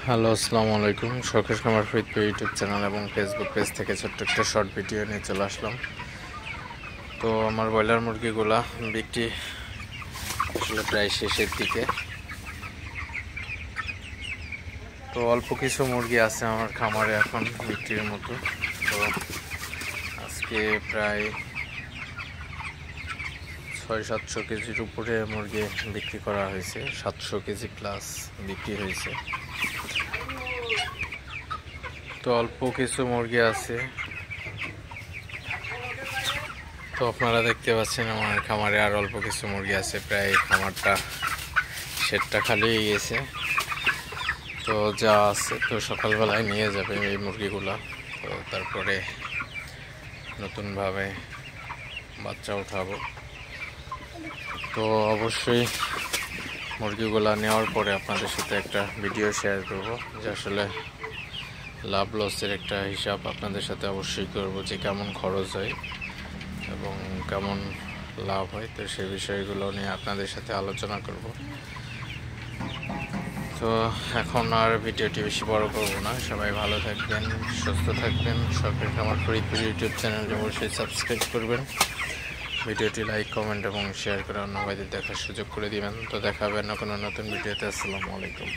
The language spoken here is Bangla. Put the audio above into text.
হ্যালো, আসসালামু আলাইকুম। শখের খামার ফরিদপুর ইউটিউব চ্যানেল এবং ফেসবুক পেজ থেকে ছোট্ট একটা শর্ট ভিডিও নিয়ে চলে আসলাম। তো আমার ব্রয়লার মুরগিগুলা বিক্রি আসলে প্রায় শেষের দিকে। তো অল্প কিছু মুরগি আছে আমার খামারে এখন বিক্রির মতো। তো আজকে প্রায় 600-700 কেজির উপরে মুরগি বিক্রি করা হয়েছে, 700 কেজি প্লাস বিক্রি হয়েছে। তো অল্প কিছু মুরগি আছে। তো আপনারা দেখতে পাচ্ছেন আমার খামারে আর অল্প কিছু মুরগি আছে, প্রায় খামারটা শেডটা খালি হয়ে গেছে। তো যা আছে তো সকালবেলায় নিয়ে যাবে এই মুরগিগুলা। তো তারপরে নতুনভাবে বাচ্চা উঠাবো। তো অবশ্যই মুরগিগুলা নেওয়ার পরে আপনাদের সাথে একটা ভিডিও শেয়ার করব, যে আসলে লাভ লসের একটা হিসাব আপনাদের সাথে অবশ্যই করব, যে কেমন খরচ হয় এবং কেমন লাভ হয়। তো সেই বিষয়গুলো নিয়ে আপনাদের সাথে আলোচনা করব। তো এখন আর ভিডিওটি বেশি বড় করব না। সবাই ভালো থাকবেন, সুস্থ থাকবেন। শখের খামার ফরিদপুর ইউটিউব চ্যানেলটি অবশ্যই সাবস্ক্রাইব করবেন, ভিডিওটি লাইক, কমেন্ট এবং শেয়ার করে অন্য ভাইদের দেখার সুযোগ করে দিবেন। তো দেখা হবে না কোনো নতুন ভিডিওতে। আসসালামু আলাইকুম।